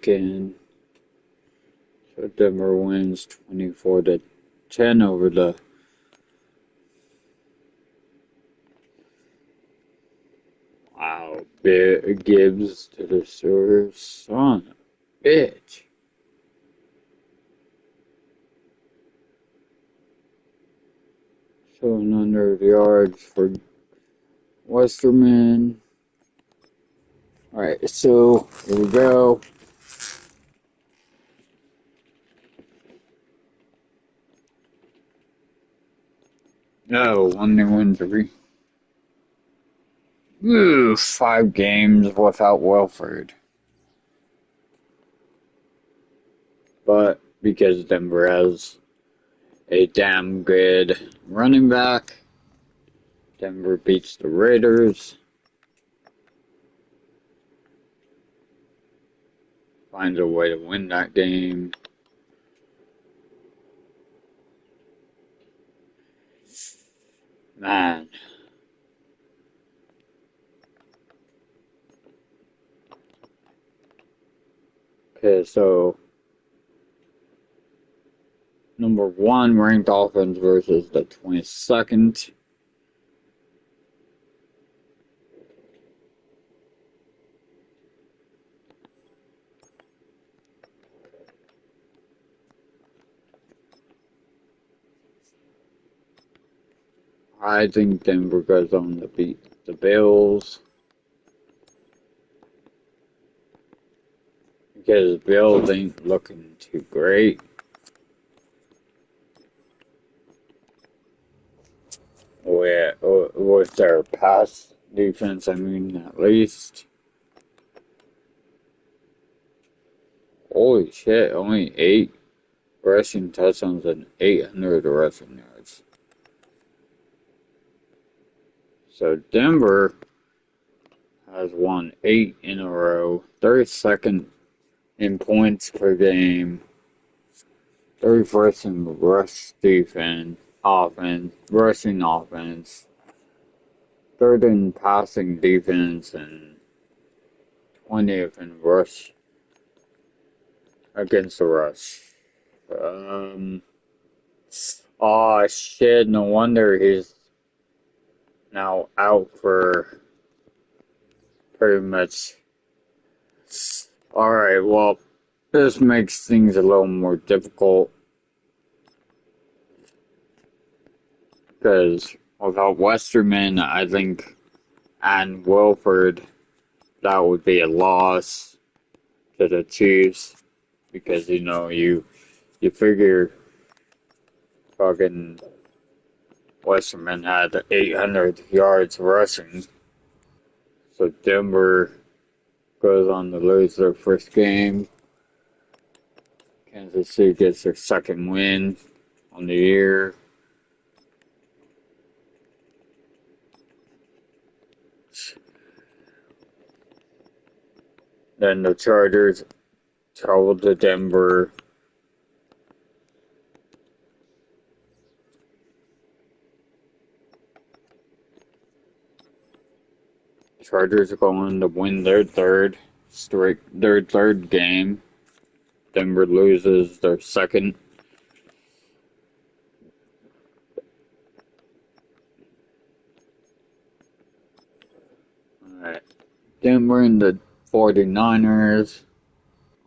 Again, so Denver wins 24-10 over the wow big Gibbs to the Steelers. Son of a bitch. 700 yards for Westerman. Alright, so here we go. No, one new injury. Ooh, 5 games without Wilford. But because Denver has a damn good running back, Denver beats the Raiders. Finds a way to win that game. Man. Okay, so number 1 ranked offense versus the 22nd. I think Denver goes on to beat the Bills because Bills ain't looking too great with their pass defense. I mean, at least. Holy shit! Only 8 rushing touchdowns and 800 rushing yards. So Denver has won 8 in a row, 32nd in points per game, 31st in rushing offense, 3rd in passing defense, and 20th in rush against the rush. Um, oh shit! No wonder he's now out for pretty much. All right, well, this makes things a little more difficult because without Westerman, I think, and Wilford, that would be a loss to the Chiefs because you figure fucking Westerman had 800 yards rushing, so Denver goes on to lose their first game. Kansas City gets their second win on the year. Then the Chargers travel to Denver. Chargers are going to win their third game. Denver loses their second. Alright. Denver and the 49ers.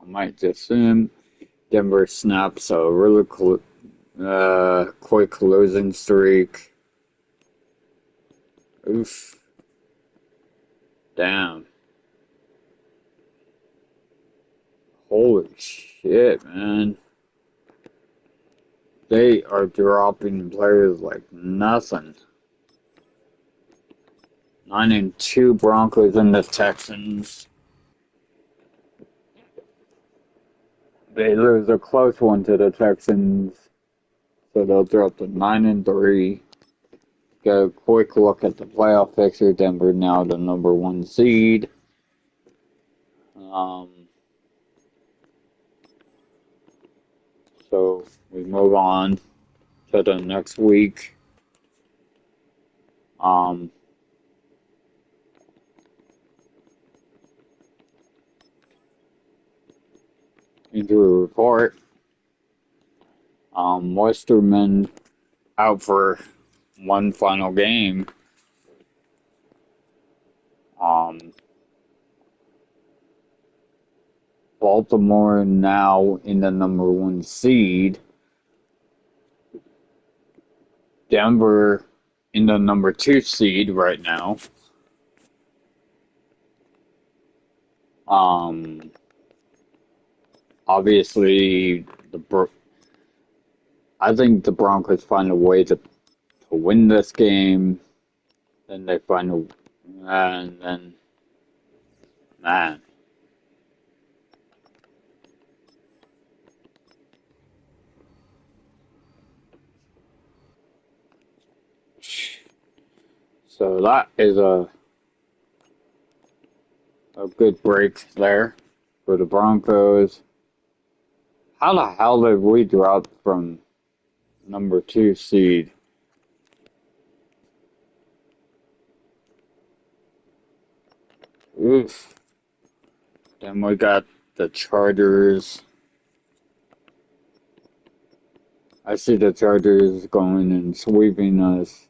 I might just assume Denver snaps a really quick losing streak. Oof. Damn. Holy shit, man. They are dropping players like nothing. 9-2 Broncos and the Texans. They lose a close one to the Texans, so they'll drop to 9-3. Get a quick look at the playoff picture. Denver now the number 1 seed. Um, so we move on to the next week. Um, injury report. Westerman out for one final game. Um, Baltimore now in the number one seed. Denver in the number two seed right now. Um, Obviously, I think the Broncos find a way to win this game. Then they find and then man, so that is a good break there for the Broncos. How the hell did we drop from number two seed? Oof. Then we got the Chargers. I see the Chargers going and sweeping us.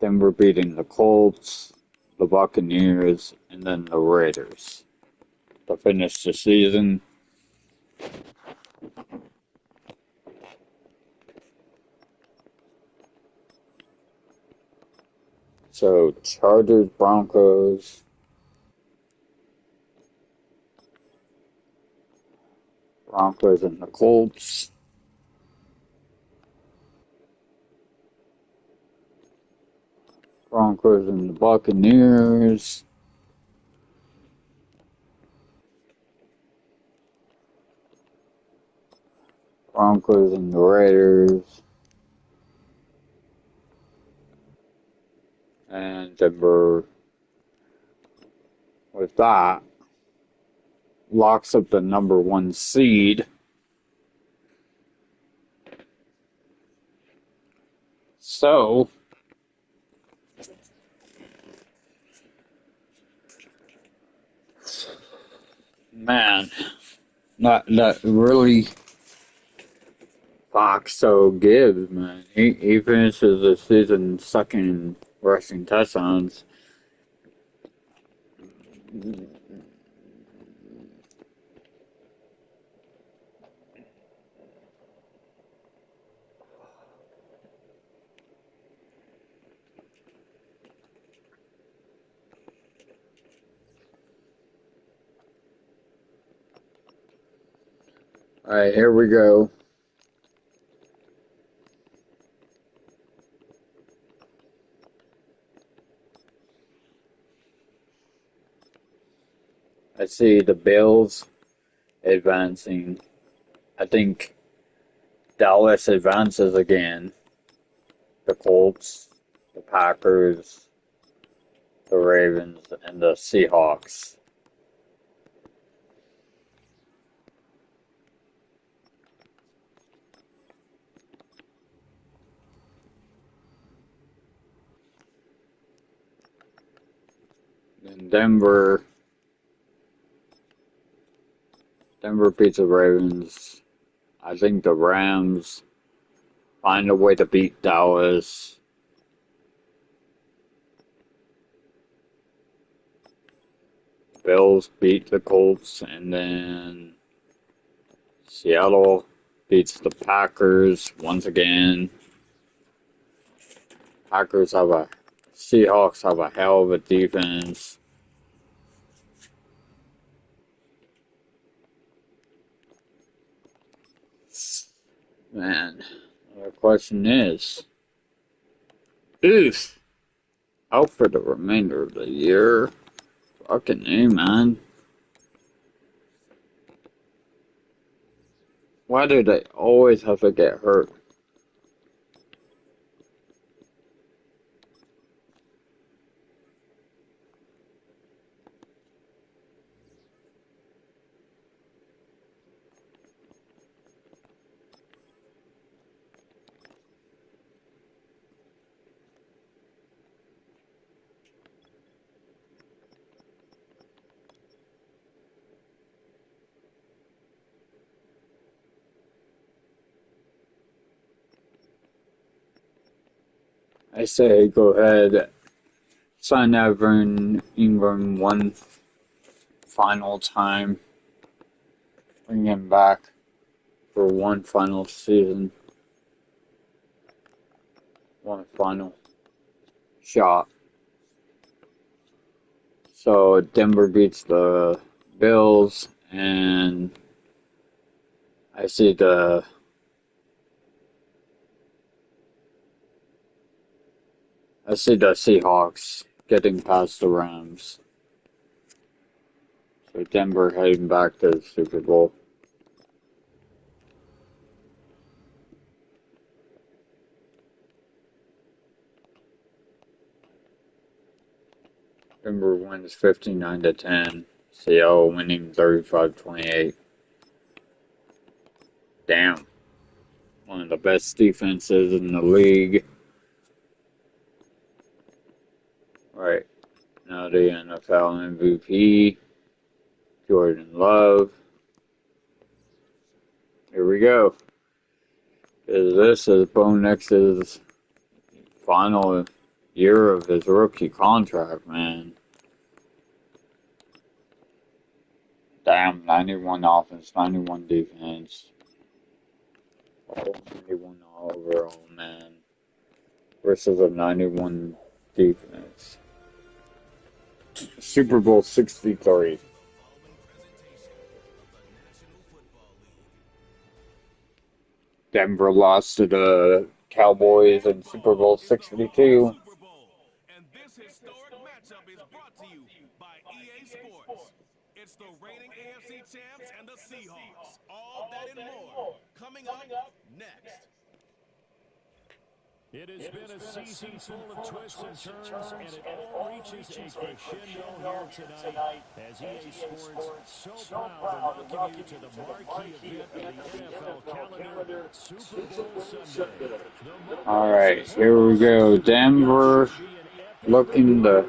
Denver beating the Colts, the Buccaneers, and then the Raiders to finish the season. So Chargers, Broncos and the Colts, Broncos and the Buccaneers, Broncos and the Raiders, and Denver with that locks up the number one seed. So, man, that really Fox so gives, man. He finishes the season second in rushing touchdowns. All right, here we go. I see the Bills advancing. I think Dallas advances again. The Colts, the Packers, the Ravens, and the Seahawks. And Denver beats the Ravens. I think the Rams find a way to beat Dallas. Bills beat the Colts, and then Seattle beats the Packers once again. Packers have a Seahawks have a hell of a defense. Man, the question is, who's out for the remainder of the year? Fucking A, man. Why do they always have to get hurt? I say go ahead, sign Evan Ingram one final time, bring him back for one final season, one final shot. So Denver beats the Bills, and I see the Seahawks getting past the Rams. So Denver heading back to the Super Bowl. Denver wins 59-10. Seattle winning 35-28. Damn. One of the best defenses in the league. Right. Now the NFL MVP, Jordan Love. Here we go. This is Bo Nix's final year of his rookie contract, man. Damn, 91 offense, 91 defense. 91 overall, man. Versus a 91 defense. Super Bowl 63. Denver lost to the Cowboys in Super Bowl 62. And this historic matchup is brought to you by EA Sports. It's the reigning AFC champs and the Seahawks. All that and more coming up next. It has been a season full of twists and turns, and it all reaches a crescendo here tonight as EA Sports so proud to welcome you to the marquee event of the NFL calendar, Super Bowl Sunday. All right, here we go. Denver looking to.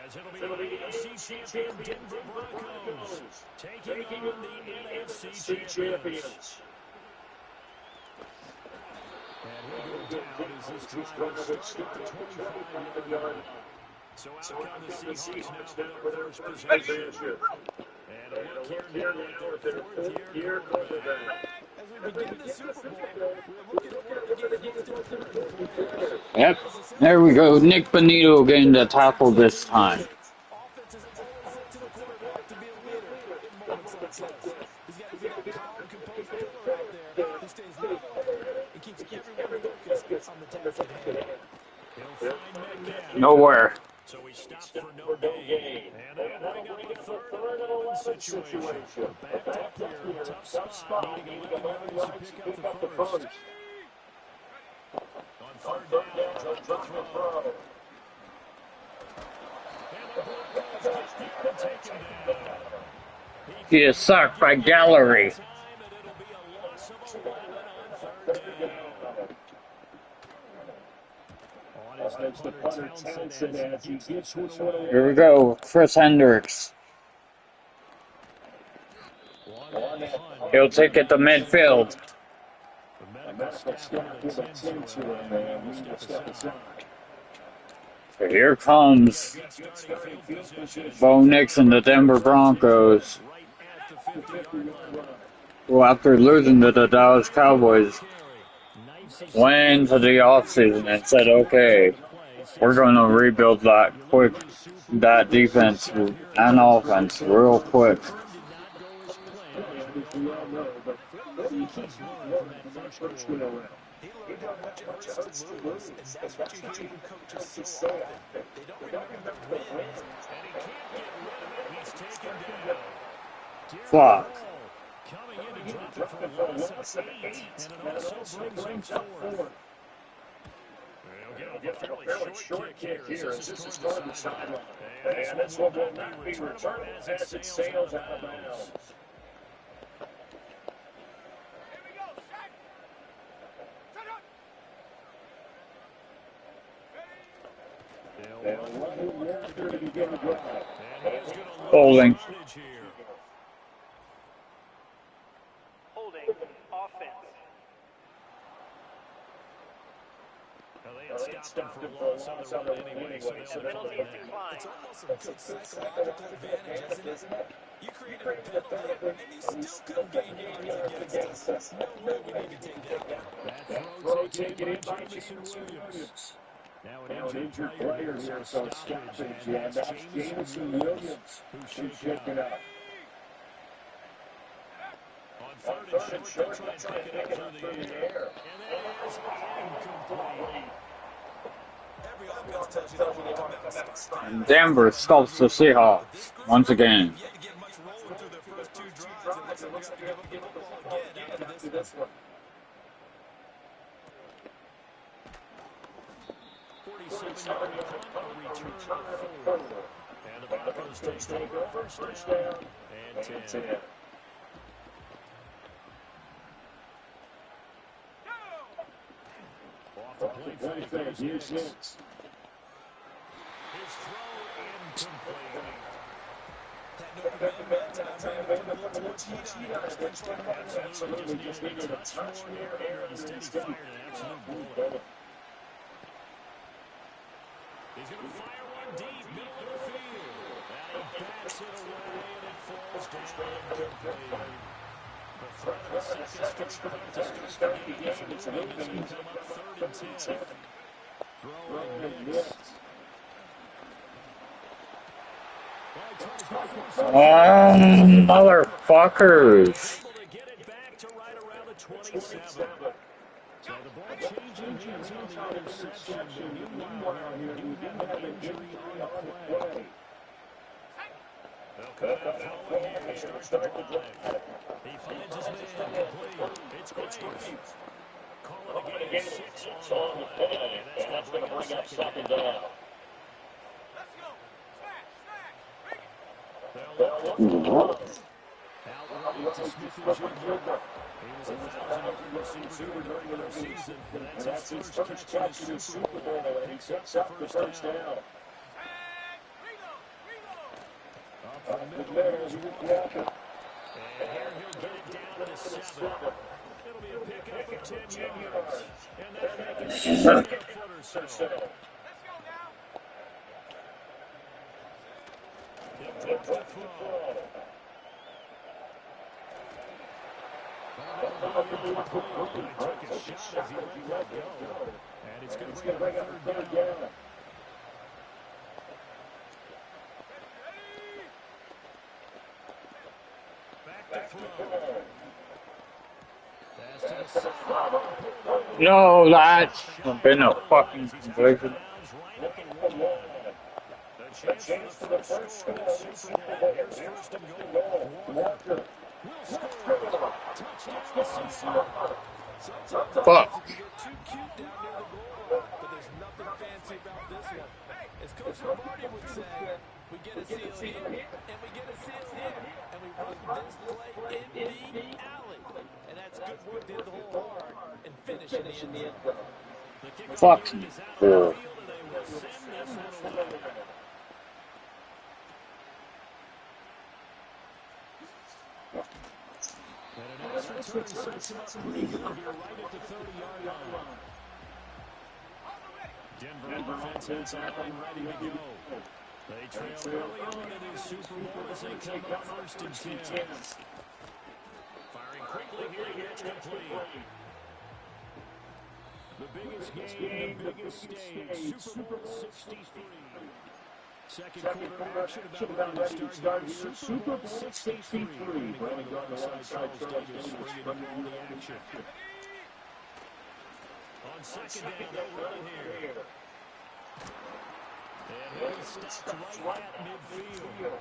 As it'll be the AFC champion Denver Broncos taking on the NFC champions. And he'll go down as this drive will start at the 25-yard line. So out come the Seahawks now for their first possession. And a look here now at their fourth-year quarterback. As we begin the Super Bowl, we're looking at one of the game's most important players. Yep, there we go. Nick Bonito getting the tackle this time. Offenses always look to the quarterback to be a leader in moments like this. He's got to be that calm, composed pillar out there who stays low and keeps everyone focused on the task at hand. He'll find Metcalf. Nowhere. So he stopped for no gain. And they'll bring up a third and one situation. Backed up here, tough spot, needing 11 yards to pick up the first. On third down, drop the throw. And the Broncos get there and take him down. He is sucked by Gallery. Time, and it'll be a loss of 11 on third down. On is the punter Townsend as he gives one away. Here we go. Chris Hendricks. He'll take it to midfield. The medical staff will attend to him. He will step aside. So here comes Bo Nix and the Denver Broncos. Right at the 50-yard line. Well, after losing to the Dallas Cowboys, went into the offseason and said, okay, we're going to rebuild that defense and offense real quick. He learned how much it hurts to lose, and that's what you hear from coaches so often. They don't remember the wins. And he can't get rid of it. He's taken down. Fuck. Coming in to drop it for a loss of 8. And it also brings him fourth. They'll get a fairly short kick here as this is toward the sideline. And this one will not be returned as it sails out of bounds. Holding. Holding offense. Well, they had stopped him for a loss on the run anyway, so they'll decline that. It's almost a good psychological advantage, isn't it? You created a penalty, and you still couldn't gain yards against us. No way we need to take that one. That throw taken in by Jamison Williams. Now an injured player here, so a stoppage, and that's Jamison Williams who's shaken up. On third and short, they'll try and pick it up through the air. And that is incomplete. Every offense tells you they want to come out and start. And Denver stops the Seahawks once again. Yet to get much rolling through their first two drives. It looks like they're going to have to give up the football again after this one. 47-yard punt, a return of 4. And the Broncos take over first down and 10. Off the play fake, here's Hicks. His throw incomplete. That Notre Dame man time maybe put a little too much heat on it. Absolutely, just needed a touch more air, and instead he fired an absolute bullet. He's going to fire one deep, middle of the field. And he bats it away, and it falls down incomplete. The threat of a second straight punt to start the game is moving as we come up 3rd and 10. Throwing Hicks. Motherfuckers! Able to get it back to right around the 27. So the ball changing hands on the interception, but meanwhile, we do have an injury on the play. They'll come out throwing here to start the drive. He finds his man complete. It's Graves. Calling the game 6 on the play. And that's going to bring up second down. Outright to Smith-Njigba. He was a 1,000-yard receiver during the regular season. That's his first catch in the Super Bowl, and he picks up the first down. Up the middle, here's Walker. And here he'll get it down to 7. It'll be a pickup of 10 yards. And that'll make it 6 foot or so. He'll drop the throw. He took a shot as he let go. And it's going to bring up 3rd down. Back to throw. No, that's been a fucking completion. The chance for the first score of the Super Bowl. Here's 1st and goal. Walker will score. Touchdown, Fuck. Too cute down near the goal line, but there's nothing fancy about this one. As Coach Lombardi would say, we get a seal here, and we get a seal here, and we run this play in the alley. And that's good work to hit the hole hard and finish in the end zone. Fuck. And a nice return sets him up pretty good here right at the 30-yard line. Denver defense heads up and ready to go. They trail early on in this Super Bowl as they come up 1st and 10. Firing quickly here, it's complete. The biggest game, the biggest stage, Super Bowl 63. Second quarter action about ready to start here. Super Bowl 63. Running alongside Charles Davis, bringing in all the action. On second down, they'll run it here. And he'll be stopped right at midfield.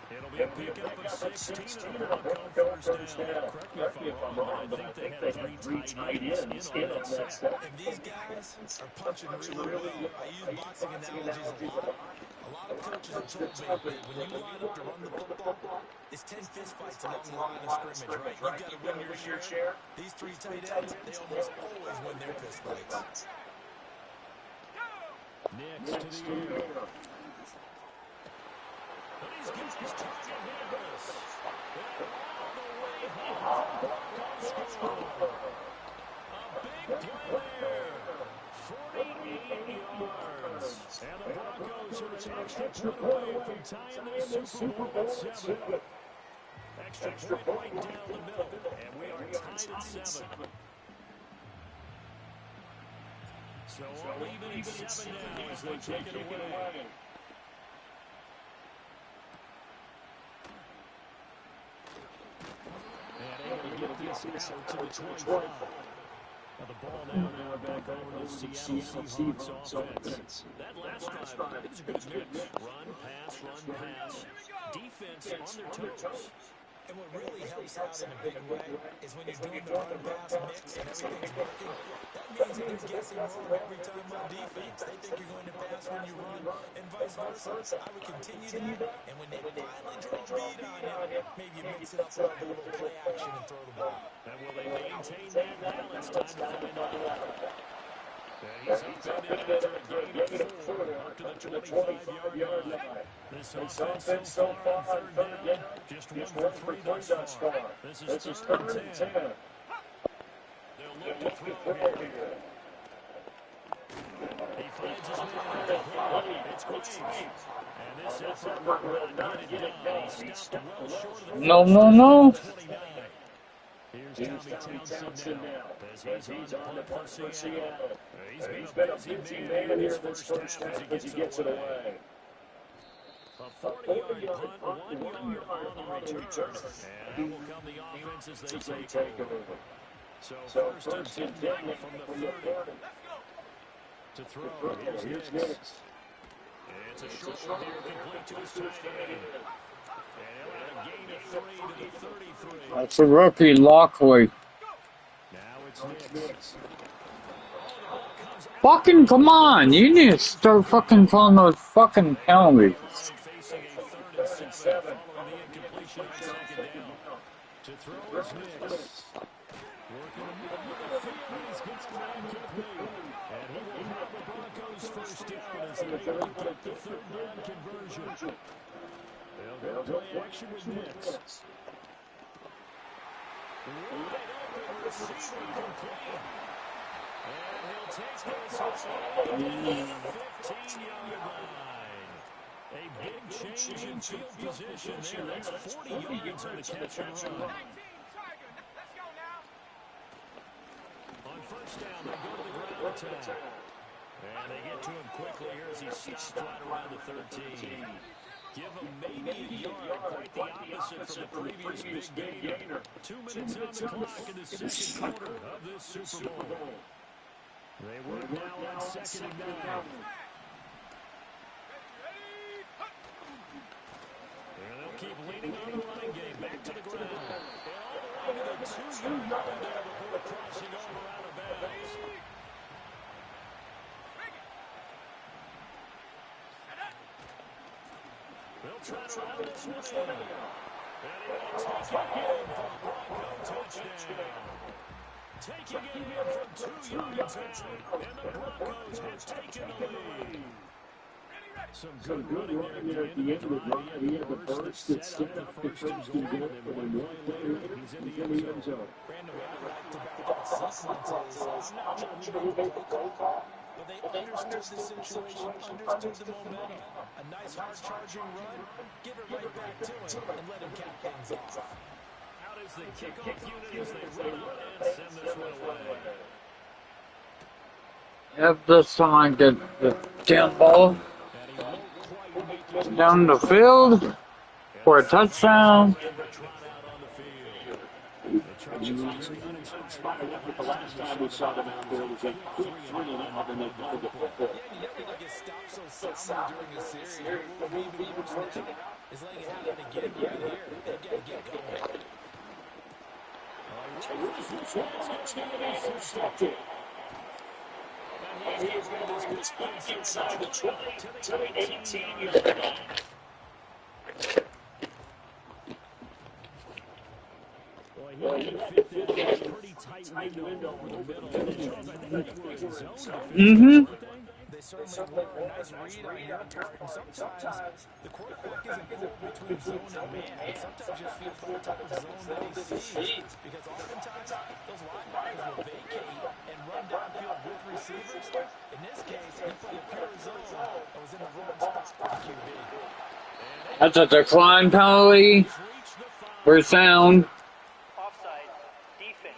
It'll be a pickup of 16 and a Bronco first down. Correct me if I'm wrong, but I think they had 3 tight ends in on that set. And these guys are punching really well. I use boxing analogies a lot. A lot of coaches have told me that when you line up to run the football, it's 10 fistfights along the line of scrimmage, right? You've got to win your share. These 3 tight ends, they almost always win their fistfights. Next to the air. And he's got his target handles. And all the way home. Score. A big play there. 48 extra point away from tying this Super Bowl at 7. Extra point right down the middle, and we are tied at 7. So all even at 7 now as they take it away. And able to get this out to the 25. Now the ball now back over to the Seattle Seahawks offense. That last drive, it was a good mix. Run, pass, defense on their toes. And what really helps out in a big way is when you're doing the run-pass mix and everything's working, that means that they're guessing wrong every time on defense. They think you're going to pass when you run, and vice versa. I would continue that, and when they finally draw a beat on you, maybe you mix it up a little bit, play action and throw the ball. And will they maintain that balance? Time to find out. He's up and in after a gain of 4, up to the 25-yard line. This offense so far on 3rd down, just 1 for 3 thus far. This is 3rd and 10. They'll look to throw here. He finds his man at the hole. It's Graves. And this effort will not get it done. He stopped well short of the No. 29. Here's Tommy Townsend now, as he's on the punt for Seattle. He's been a busy man here in this first half as he gets it away. A 40-yard punt, 1 yard on the return. And that will come the offense as they take over. So first and 10 now from the 30. To throw, here's Nix. It's a short one here, complete to his tight end. And he'll have a gain of 3 to the 33. That's a rookie, Lockley. Now it's Nix. Fucking come on! You need to start fucking calling those fucking penalties. Facing a 3rd and 7 following the incompletion on 2nd down. To throw is Nix. Working the middle of the field, and he's got the man complete. And he will have the Broncos first down as they're able to get the 3rd down conversion. They'll go play action with Nix. Wide open receiver complete. And he'll take this all the way to the 15-yard line. A big change in field position there. That's 40 yards on the catch and run. On first down, they go to the ground attack. And they get to him quickly here as he stops right around the 13. Give him maybe a yard, quite the opposite from the previous big gainer. 2 minutes on the clock in the second quarter of this Super Bowl. They work now on 2nd and 9. And they'll keep leaning on the running game. Back to the ground. And all the way to the 2-yard line there before crossing over out of bounds. They'll try to run this one in. And he will take it in for a Bronco touchdown. Taking it in from 2 yards out. And the Broncos have taken the lead. Some good running there at the end of the drive. He had the burst that set up the first and goal. And then 1 play later, he's in the end zone. Brandon, what I liked about that sequence is, I'm not sure who made the play call, but they understood the situation, understood the momentum. A nice hard-charging run, give it right back to him, and let him cap things off. Out is the kickoff unit as they run out and send this one away. Yep, this time I get the damn ball down the field for a touchdown. The last time we saw them out there was a 3-0 and then they pulled the football. Yeah, you never like it stopped so soundly during a series. What will be even worse now is letting it happen again right here. They got to get going. And he is going to this back inside the 20 to the 18-yard line. Boy, he can fit that in a pretty tight window over the middle. And I think they were zone defense. They certainly were a nice read on your part. And sometimes the quarterback isn't pulled between zone and man. Sometimes you feel what type of zone that he sees. Because oftentimes those linebackers will vacate and run downfield with receivers. receivers. In this case, he played a pure zone that was in the wrong spot for the QB. That's a decline penalty for sound. Offside. Defense.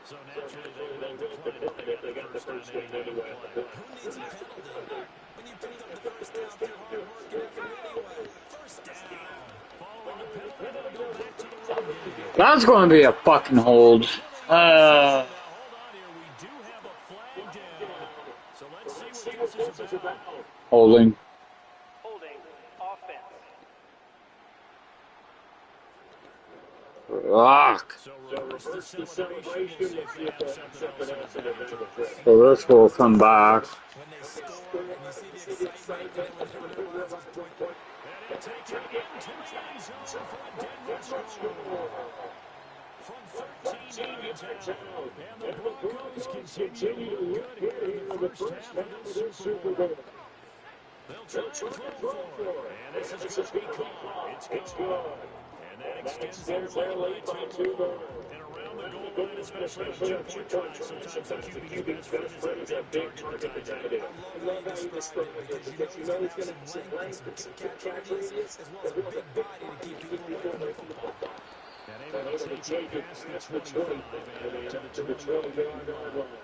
So naturally they will decline it. They got the first down anyway. Who needs a penalty when you picked up the first down through hard work and effort anyway? First down. Following the penalty, they'll go back to the run game. That's going to be a fucking hold. Now, hold on here. We do have a flag down. So let's see what this is about. Holding. Holding. Offense. Rock. So reverse the celebration. We'll see if they have something else in there. So this will come back. When they score and you see the excitement, you know when everyone wants his point. And he'll take it into the end zone for a dead rush goal. From 13 yards out. And the Broncos continue to look good here in the first half of this Super Bowl. They'll try to throw for it. And this is going to be caught. It's good. And that extends their lead by 2. And around the goal line, especially on two-point tries, sometimes the QB's best friend is that big target to tight end. I love how you described it because you know he's going to have some length and some kick-catch areas as well as a big body to keep people away from the football. And able to take it past the 25 and up to the 20-yard line.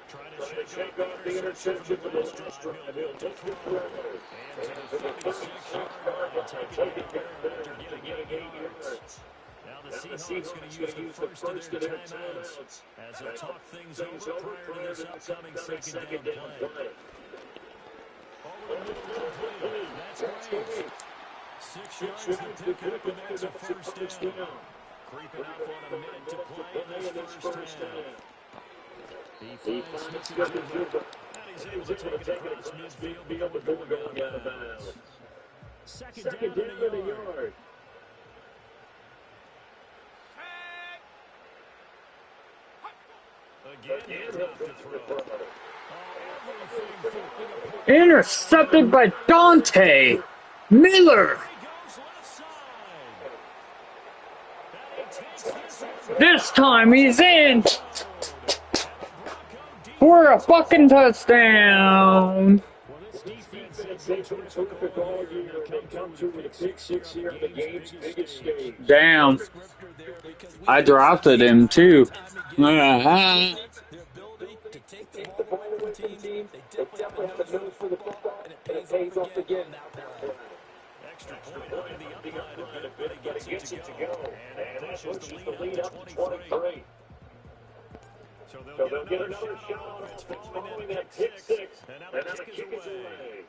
Trying to shake off the interception for this drive. He'll take the throw. And to the 46-yard line, take it there after getting 8 yards. Now the Seahawks going to use the first of their timeouts as they'll talk things over prior to this upcoming second down play. Over the middle complete. That's great. 6 yards to pick up, and that's a first down. Creeping up on a minute to play in this first half. Defense looking good, and he's able to take it across midfield before going out of bounds. Second down in the yard. Again, enough to throw. Intercepted by Dante Miller. This time he's in for a fucking touchdown. Well, this defense has been terrific all year. Come to a pick six here on the game's biggest stage. Damn. I drafted him too. To take the ball away from teams, they definitely have the nose for the football, and it pays off again on that play. Extra point on the upline a bit, but he gets it to go. And it pushes the lead up to 23. So they'll get another shot on offense following that pick six. And now the kick is away.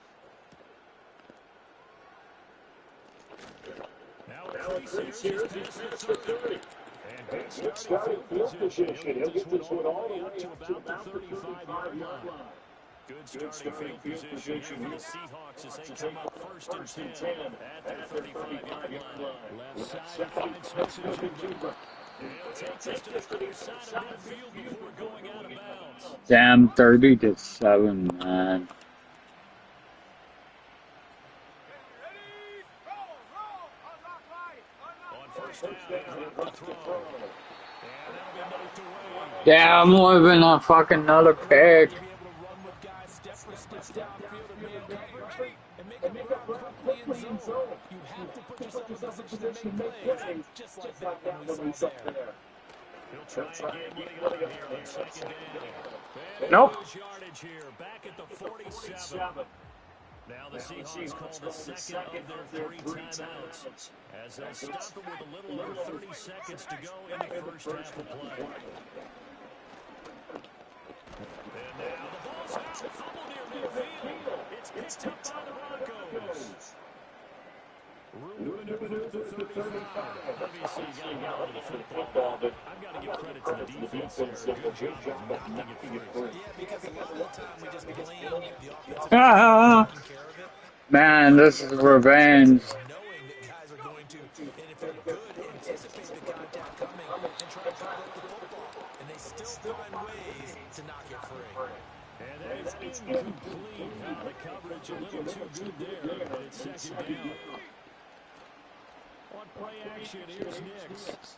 Now it's 3 years past the 30. And good starting field position. He'll get this one all the way up to about the 35-yard line. Good starting field position for the Seahawks as they come up first and 10 at their 35-yard line. Left side finds Smith-Njigba. He'll take this to the other side of midfield before going out of bounds. Damn, 30-7, man. On first down, he'll throw. And that'll be knocked away. Damn, would have been a fucking another pick. To be able to run with guys step for step downfield and man coverage and make them grab quickly in zone. You have to put yourself in a position to make plays, just like that one we saw there. He'll try again with it here on second down. Nope. Yardage here, back at the 47. Now the Seahawks call the second of their 3 timeouts as they'll stop it with a little over 30 seconds to go in the first half of play. And now the ball's out, fumble near midfield. It's picked up by the Broncos. Room to maneuver to the 35. Obviously, you got to get rid of the football, but I've got to give credit to the defense there. Good job of knocking it free. Yeah, because a lot of the time we just blame the offensive Ah, taking care of it. man, this is revenge. Knowing that guys are going to, and if they're good, anticipate the contact coming and try to pick up the football. And they still find ways to knock it free. And that is incomplete. The coverage a little too good there, but it's second down. play action. Here's Nix.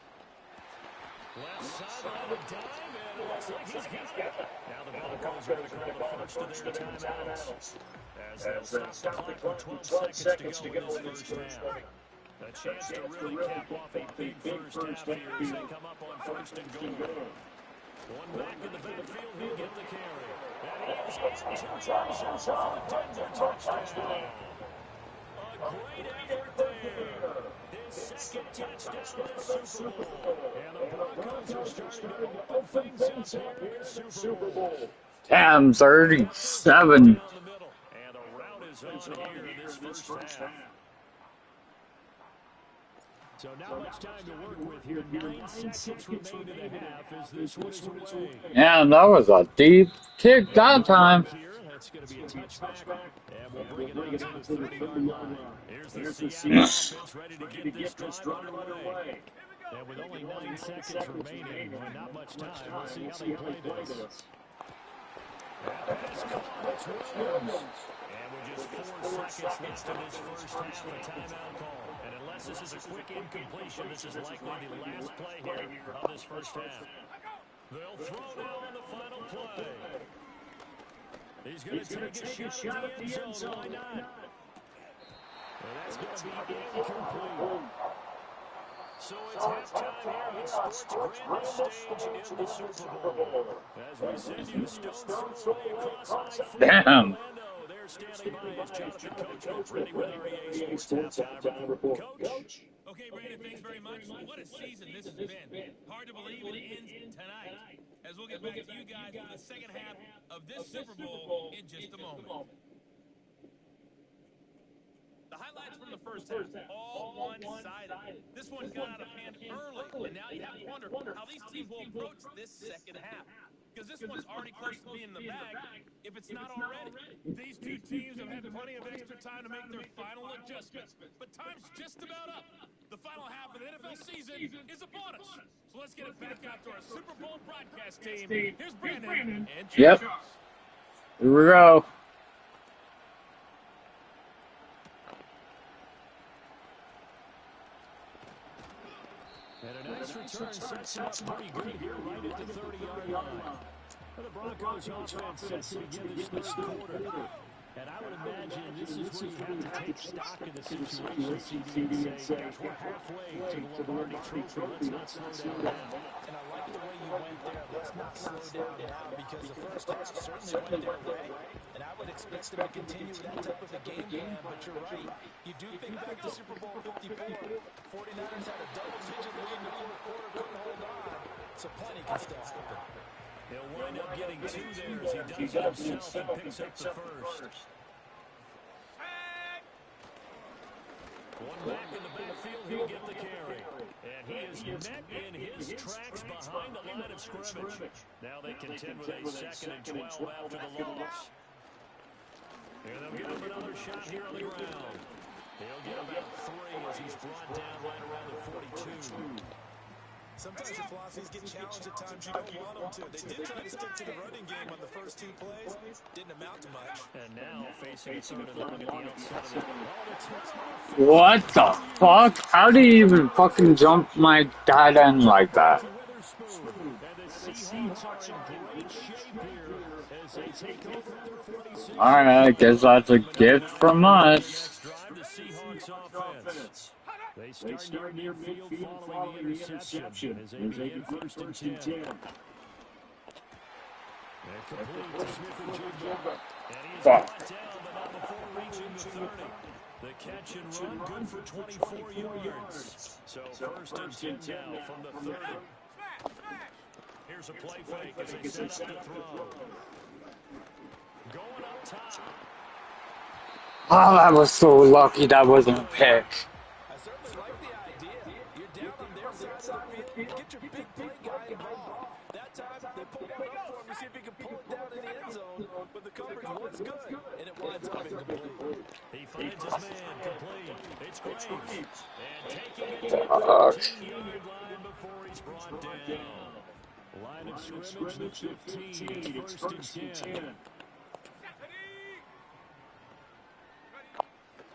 Left sideline, a dive, and it looks like he's got it. Now the Broncos are going to call the first of their timeouts, as they'll stop the clock with 12 seconds to go in this first half. A chance to really cap off a big first half here as they come up on first and goal. One back in the backfield, he'll get the carry. And he is in to the end zone for the Denver touchdown. A great effort there. His second touchdown of the Super Bowl. And the Broncos are starting to open things up here in Super Bowl. Damn, 37. And the route is on here in this first half. So not much time to work with here. 9 seconds remain in the half as this one is away. Yeah, that was a deep kick that time. That's going to be a touchback, and we'll bring it out to the 30-yard line. Here's the Seattle offense ready to get this drive underway. And with only 9 seconds remaining, well, not much time, we'll see how they play this. That pass caught, it's Williams. And with just 4 seconds left in this first half, a timeout call. And unless this is a quick incompletion, this is likely the last play here of this first half. They'll throw now on the final play. He's going to take a shot at the end zone. Why not? And that's going to be incomplete. So it's halftime here at Sports' grandest stage in the Super Bowl. As we send you stones throw away across I-4 Damn. Orlando. They're standing by as Jonathan Coachman ready with our EA Sports halftime report. Coach? Okay, Brandon, thanks very much. What a season this has been. Hard to believe it ends tonight. As we'll get back to you guys for the second half of this Super Bowl in just a moment. The highlights from the first half, all one-sided. This one got out of hand early, and now you have to wonder how these teams will approach this second half. Because this one's already close to being in the bag, if it's not already. These two teams have had plenty of extra time to make their final adjustments, but time's just about up. The final half of the NFL season is upon us. So let's get it back out to our Super Bowl broadcast team. Here's Brandon and Yep. Here we go. And a nice return sets up pretty good here right at the 30-yard line. And the Broncos offense sets to begin this third quarter. And I would imagine this is where you have to take stock in the situation, CD, and say, gosh, we're halfway to the Lombardi Trophy. Let's not slow down now. And I like the way you went there. Let's not slow down now because the first half certainly went their way. And I would expect them to continue that type of a game plan, but you're right. You do think back to Super Bowl 54. 49ers had a double-digit lead in the fourth quarter, couldn't hold on. So plenty can still happen. He'll wind up getting 2 there as he does it himself and picks up the first. One back in the backfield, he'll get the carry. And he is met in his tracks behind the line of scrimmage. Now they contend with a 2nd and 12 after the loss. And they'll give him another shot here on the ground. He'll get about 3 as he's brought down right around the 42. Sometimes your philosophies get challenged at times you don't want them to. They did try to stick to the running game on the first 2 plays. Didn't amount to much. And now facing a 3rd and long at the outside of the What the fuck? How do you even fucking jump my tight end like that? And the Seahawks are in great shape here as they take over at their 46. Alright, I guess that's a gift from us. Next drive, the Seahawks offense. They start near midfield following the interception as they begin 1st and 10. They're complete to Smith-Njigba. And he is brought down, but not before reaching the 30. The catch and run good for 24 yards. So 1st and 10 now from the 30. Here's a play fake as they set up to throw. Going up top. Oh, that was so lucky that wasn't a pick. I certainly like the idea. You're down on their side of the field. Get your big play guy involved. That time, they pull one up for him to see if he can pull it down in the end zone. But the coverage was good, and it winds up incomplete. He finds his man complete. It's Graves. And taking it to the 15-yard line before he's brought down. Line of scrimmage, the 15. It's 1st and 10.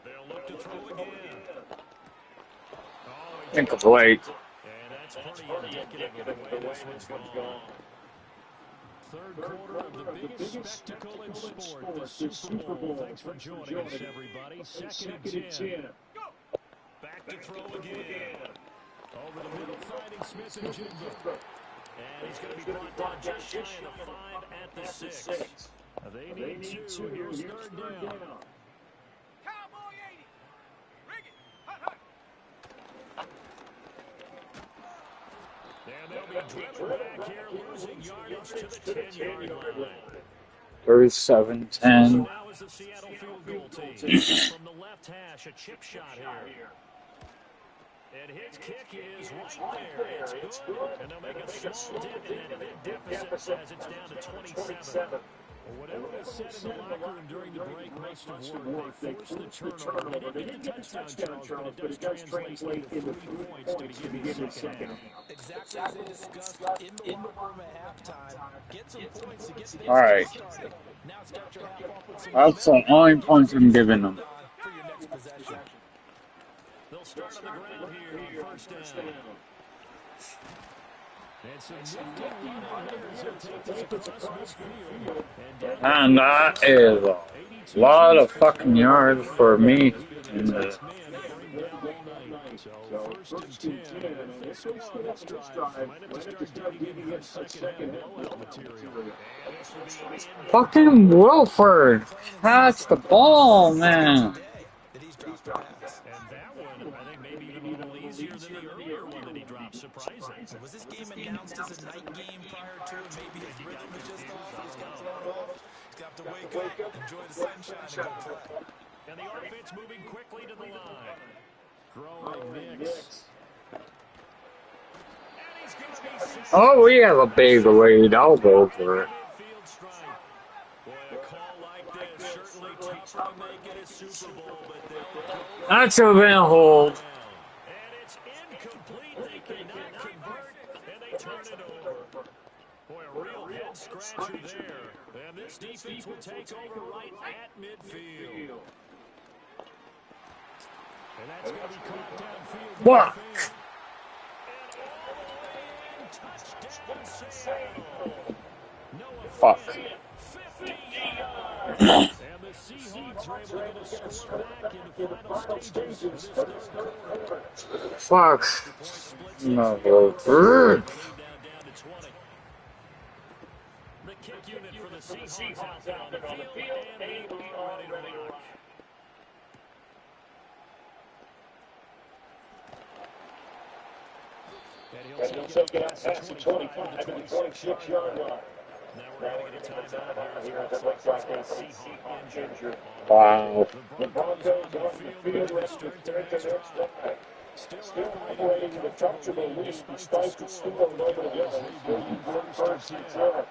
They'll look to throw again. Oh, Incomplete. And that's pretty indicative of the way this one's gone. Third quarter of the biggest spectacle in sport, the Super Bowl. Thanks for joining us, everybody. 2nd and 10. Back to throw again. Over the middle, finding Smith and Jigba. And he's going to be brought down just shy of the 5 at the 6. They need 2. Here's 3rd down. Cowboy 80. Rig it. Hut, hut. And they'll be driven back here, losing yardage to the 10-yard line. 37-10. So now is the Seattle field goal team. From the left hash, a chip shot here. And his kick is right there. It's good. And they'll make a small dent in that big deficit as it's down to 27. Well, whatever was said in the locker room during the break must have worked. They forced the turnover. They didn't get the touchdown, Charles, but it does translate into 3 points to begin the second half. Exactly as they discussed in the locker room at halftime. Get some points to get things Alright. started. Now start your half off with some That's the only points I'm giving them. for your next possession. They'll start on the ground here on 1st down. And some nifty running hitters will take this across midfield. And that is a lot of fucking yards for me. In the, So 1st and 10. If they score on this drive, might have to start digging into the second half blowout material. And this will be in. fucking Wilford. Catch the ball, man. That he's dropped a pass. And that one, I think, maybe even a little easier than the earlier one that he dropped. Surprising. Was this game announced as a night game prior to it? Maybe his rhythm was just off. He just got thrown off. He's got to wake up, enjoy the sunshine, and go play. And the offense moving quickly to the line. Throwing Nix. And he's going to be sacked. Oh, we have a big lead. I'll go for it. Midfield strike. Boy, a call like this certainly tougher to make it a Super Bowl, but they'll go. That should have been a hold. And it's incomplete. They cannot convert, and they turn it over. Boy, a real head scratcher there. And this defense will take over right at midfield. And that's going to be caught downfield. What? Touchdown, Seattle. Noah Fuck. 50 yards. And the Seahawks are able to get a score back in the final stages of this third quarter. Fuck. No, Wilford. Down to 20. The kick unit for the Seahawks out there on the field, and we are ready to rock. And he'll take it past the 25 to the 26-yard line. Now we're going to get a timeout here as it looks like a Seahawk injured. Wow. The Broncos on the field to start their next drive. Still operating with a comfortable lead despite the score over the Bills. They begin 1st and 10.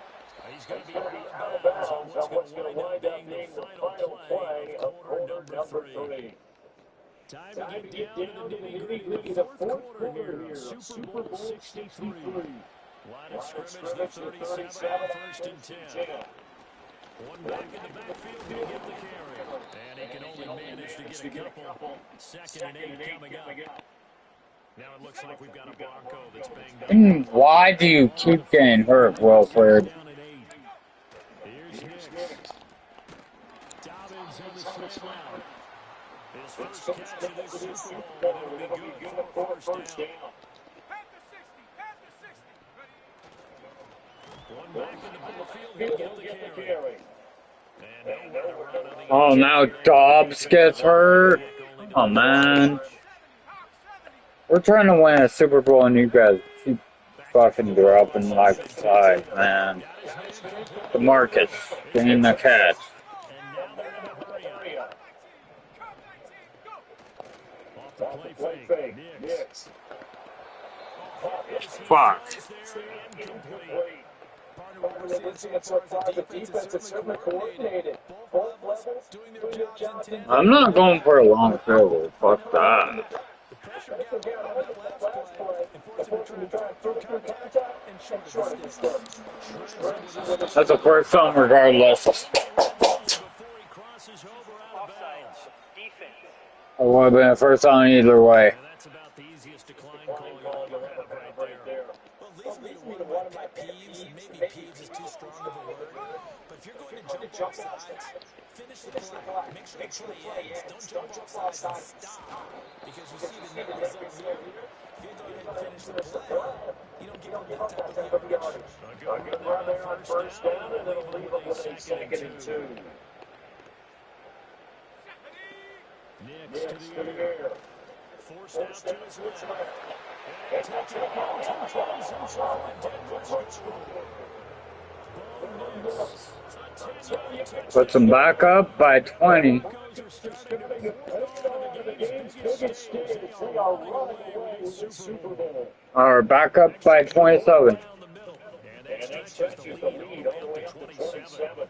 He's going to be out of bounds on what's going to wind up being the final play of quarter number 3. Time to get down to the nitty-gritty, the fourth quarter here of Super Bowl 63. Line of scrimmage, the 37, 1st and 10. One back in the backfield to get the carry. And he can only manage to get a couple. 2nd and 8 coming up. Now it looks like we've got a Bronco that's banged up. Why do you keep getting hurt, Wilford? Down at 8. Here's Nix. Dobbins on the slant route. His first catch of this Super Bowl, and it'll be good for a 1st down. Past the 60. Past the 60. One back in the backfield, he'll get the carry. And nowhere to run on the Oh, now Dobbs gets hurt. Oh, man. We're trying to win a Super Bowl and you guys keep fucking dropping like sides, man. DeMarcus getting the catch. And now they're in a hurry up. Off the play fake. Nix. Fuck. Incomplete. Part of what we're seeing so far, the defense is certainly coordinated. Both levels doing their jobs in tandem. I'm not going for a long field. Fuck that. The pressure got on that last play and forced him to try and throw contact and short distance. That's the first time regardless. Before he crosses over out of Offside. bounds. Defense. It would have been the first time either way. And that's about the easiest decline if you're going to jump off sides, finish the play. Make sure the play ends. Don't jump off sides and stop. Because you see the net result here. If you go ahead and finish the play, you don't give up that type of yardage. A good run there on first down, and it'll leave them with a 2nd and 2. Next to the air. Forced out to his left. And taken again, 2 plays and so far Denver's scored. Bo Nix, a 10-yard touchdown. Puts them back up by 20. Broncos are starting to pour on the game's biggest stage. They are running away with the Super Bowl. Or back up by 27. Down the middle. And that stretches the lead all the way up to 27.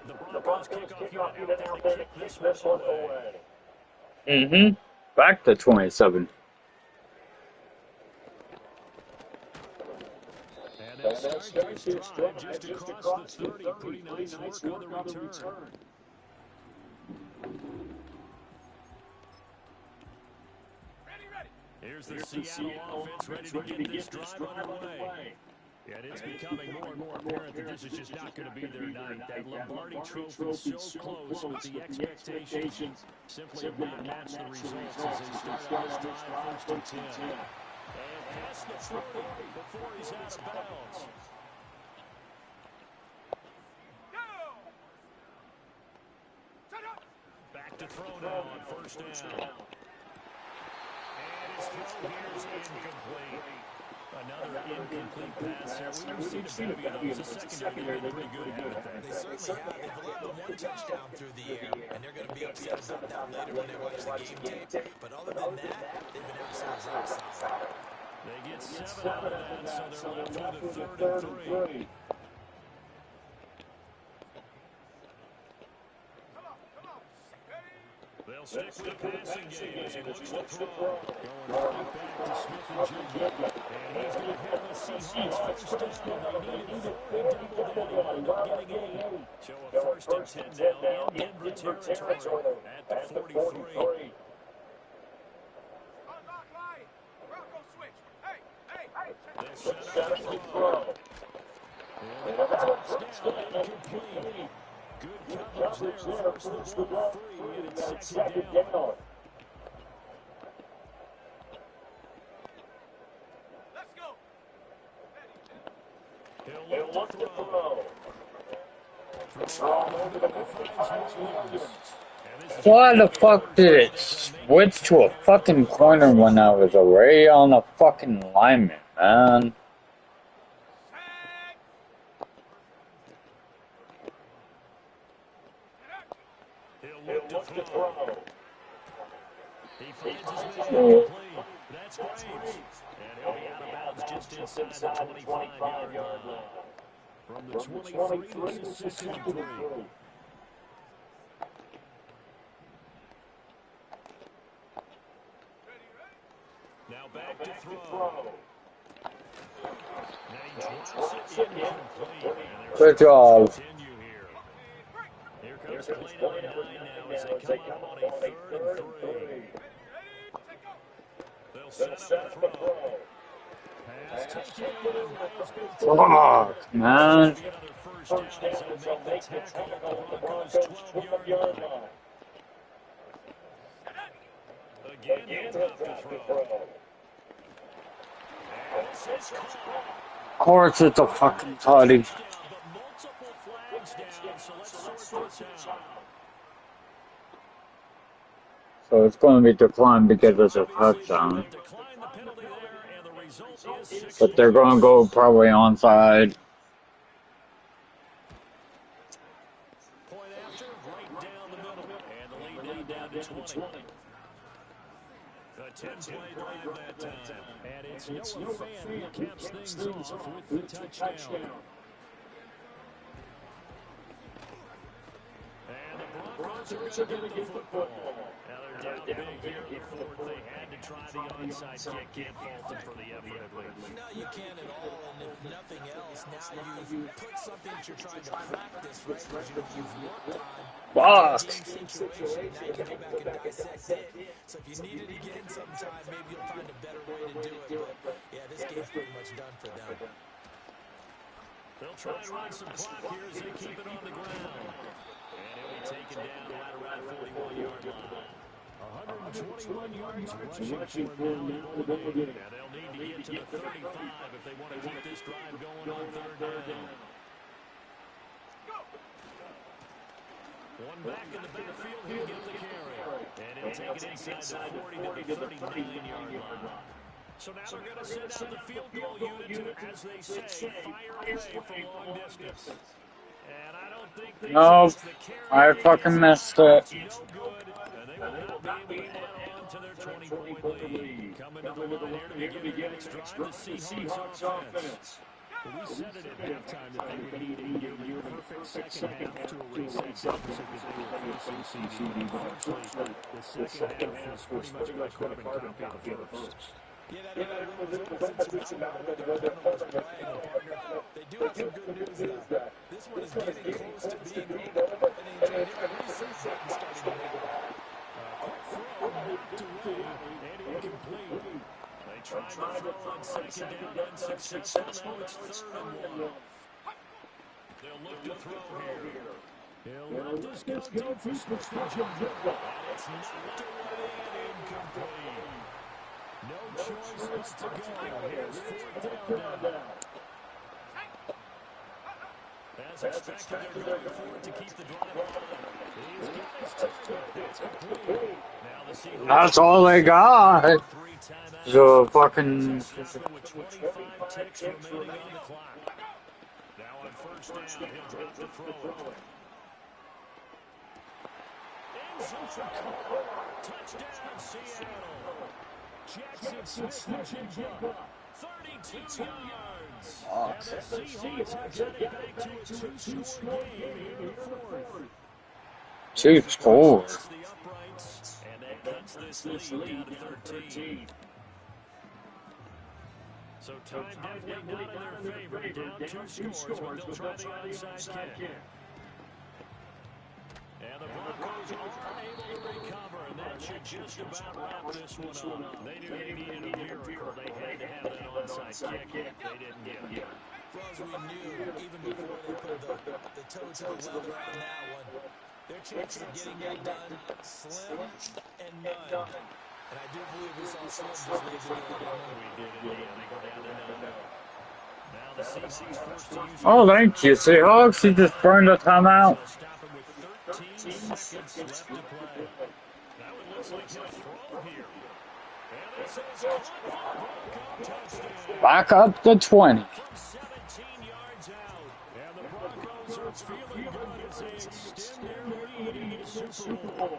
The Broncos kickoff unit out there to kick this one away. Back to 27. And that starts his drive just across the 30. Pretty nice work on the return. Here's the Seattle offense ready to get this drive underway. And it's becoming more and more apparent that this is just not going to be their night. That Lombardi Trophy is so close, but the expectations simply have not matched the results as they start out this drive, 1st and 10. And past the 40 before he's out of bounds. Back to throw now on 1st down. And his throw here is incomplete. Another incomplete pass there. We've seen a bevy of those. The secondary, they've been pretty good, haven't they? They certainly have. They've allowed the 1 touchdown through the air, and they're going to be upset about that later when they watch the game tape. But other than that, they've been absolutely rock solid. They get 7 out of that, so they're left with a 3rd and 3. They'll stick with the passing game as he looks to throw. Going right back to Smith and Jigba. And he's going to have the Seahawks 1st down. They needed 4 to double down. They wound up getting 8. So a 1st and 10 now in Denver territory at the 43. They'll set up the throw. And a touchdown incomplete. Good coverage there. First and 3, and it's 2nd down. Let's go. He'll look to throw. Why the fuck did it switch to a fucking corner when I was already on a fucking lineman, man? He'll look to throw. He finds his vision complete. That's Graves. And he'll be out of bounds just inside the 25-yard line. From the 23, this is 2nd and 3. Now back to throw. Now he drops it incomplete. Good job. Here comes play number 9 now as they come up on a 3rd and 3. They'll set up the throw. Pass taken. Fuck, man. First down as they'll make the tackle at the Broncos' 12-yard line. Again, they'll have to throw. And this is caught. Of course it's a fucking tutty. But multiple flags down, so let's sort this out. So it's going to be declined because it's a touchdown. Decline the penalty there, and the result is But they're going to go probably onside. point after, right down the middle, and the lead now down to 20. A 10-play drive that time, and it's Noah Fant who caps things off with the touchdown. And the Broncos are going to get the football. Now they're down big here in the 4th. They had to try the onside kick. Can't fault them for the effort at least. No, you can't at all. And if nothing else, now you've put something that you're trying to practice, right? Because you've worked on Fuck. game situation. Now you can go back and dissect it. So if you needed to get in sometime, maybe you'll find a better way to do it. But yeah, this game's pretty much done for them. They'll try and run some clock here as they keep it on the ground. And he'll be taken down right around the 41-yard line. 121 yards rushing for him now in the ball game. And they'll need to get to the 35 if they want to keep this drive going on third down. One back in the backfield, he'll get the carry. And he'll take it inside the 40 to the 39-yard line. So now they're going to send out the field goal unit to, as they say, fire away from long distance. And I don't think they Nope. the carry. I fucking missed it. No good, and they will not be able to add on to their 20-point lead. Coming to the line here to begin their next drive, the Seahawks offense. Well, we said it at halftime that they would need a nearly perfect second half to erase that deficit that they were facing, CD. Unfortunately, the second half was pretty much by carbon copy of the first. Yeah, that was offensive outlet that their opponent was playing, and partner, they do have some good news though. This one is getting close to being over, and they enjoy their reset button starting to work. Quick throw, knocked away, and incomplete. They tried to throw on second down, unsuccessful. Now it's 3rd and 1. They'll look to throw here. He'll let this go deep for Smith-Njigba. And it's knocked away and incomplete. No choice but to go. Here's 4th down now. As expected, they're going for it to keep the drive alive. He's got his target. That's complete. Now the Seahawks. That's all they got. The fucking. With 25 ticks remaining on the clock. Now on 1st down, he'll drop the throw. Touchdown, Seattle. Jackson Smith-Njigba, 32 yards. And the Seahawks have got it back to a 2-score game in the 4th. 2 scores. The uprights, and that cuts this lead down to 13. So time definitely not in their favor. Down 2 scores, but they'll try the onside kick. And the Broncos are able to recover, and that should just about wrap this one up. They knew they needed a miracle. They had to have that onside kick. They didn't get it. Well, as we knew, even before they put the toe to the leather on that one, their chances of getting that done, slim and none. And I do believe we saw Slim just leave the door, didn't we? We did indeed. They go down to none. Now the Seahawks forced to use. Oh, thank you, Seahawks. You just burned a timeout. Stop him with 13 seconds left to play. Now it looks like he'll throw here. And this is caught for a Bronco touchdown. Back up to 20. From 17 yards out. And the Broncos are feeling good as they extend their lead into the Super Bowl.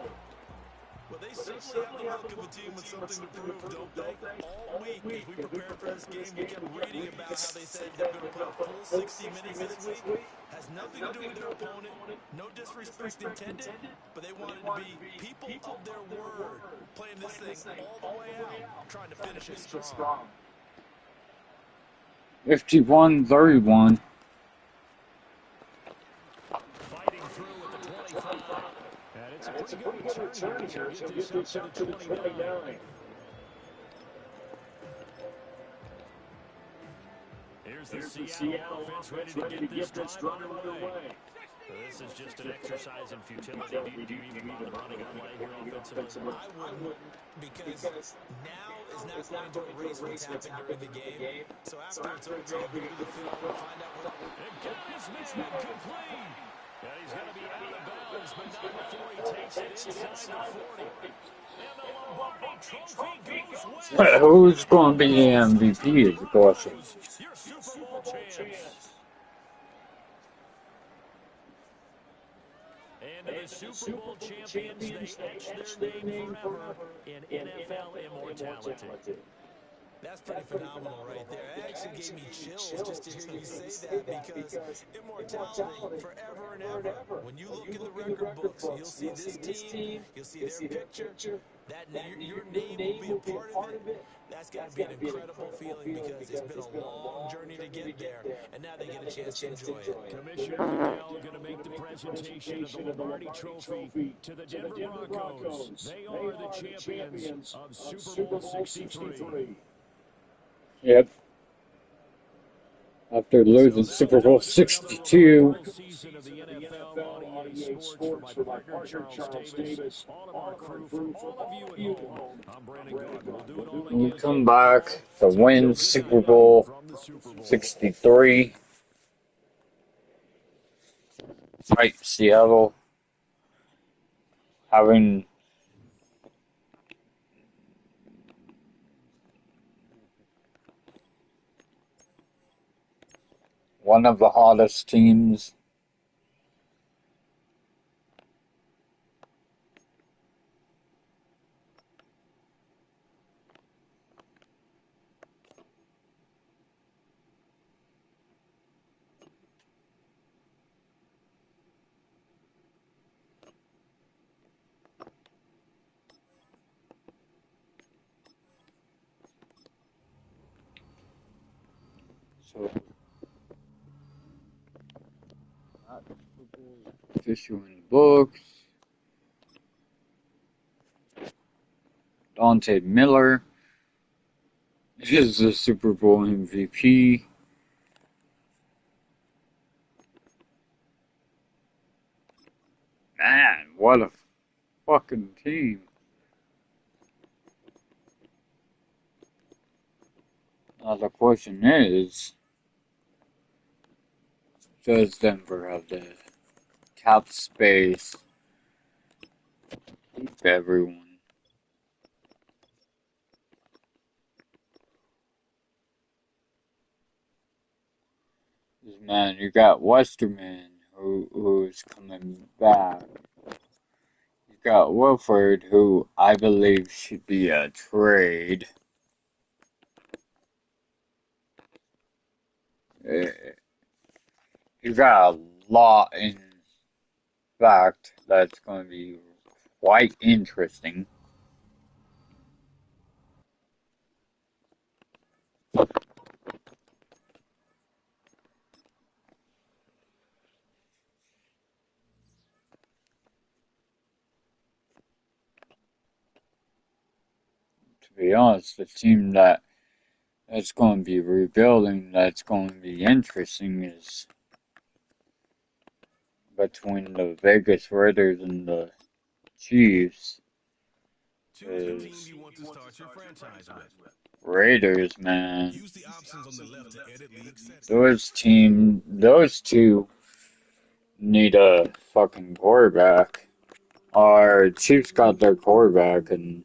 Well, they certainly have the look of a team with something to prove, don't they? All week, as we prepared for this game, we kept reading about how they said they're going to play a full 60 minutes this week. Has nothing to do with their opponent, no disrespect intended, but they wanted to be people of their word, playing this thing all the way out, trying to finish it strong. 51-31. Fighting through with the 25. And it's a pretty good return here to get this up to the 29. Here's the Seattle offense ready to get this drive underway. This is just an exercise in futility. Do you even bother running a play here offensively? I wouldn't, because now is not going to erase what's happened during the game. So after it's over, they'll go to the field and find out what. And got his man complete. And he's going to be out of bounds, but not before he takes it inside the 40. And the Lombardi Trophy goes west. Who's going to be the MVP is the question. Your Super Bowl champs. And the Super Bowl champions, they etch their name forever in NFL immortality. That's pretty phenomenal right there. It actually gave me chills just to hear you say that, because immortality forever and ever. When you look in the record books, you'll see this team, you'll see their picture, that your name will be a part of it. That's got to be an incredible feeling, because it's been a long journey to get there, and now they get a chance to enjoy it. Commissioner Goodell going to make the presentation of the Lombardi Trophy to the Denver Broncos. They are the champions of Super Bowl 63. Yep. after losing So that Super Bowl does it. Another 62. incredible season of the NFL on EA Sports. For my partner, Charles Davis, all of our crew, for all of you at home, I'm Brandon Gaudin. We'll do it all We again come tomorrow back fall. to So have a win good Super night Bowl from the Super Bowl. 63. Right, Seattle having one of the hottest teams. So, official in the books. Dante Miller is the Super Bowl MVP. Man, what a fucking team. Now the question is, does Denver have the cap space to keep everyone? Man, you got Westerman who's coming back. You got Wilford, who I believe should be a trade. Eh, You got a lot in fact that's going to be quite interesting. To be honest, the team that's going to be rebuilding, that's going to be interesting, is between the Vegas Raiders and the Chiefs. Choose the team Is you want to start your franchise with. Raiders, man. Use the options on the left to edit league settings. Those two need a fucking quarterback. Our Chiefs got their quarterback, and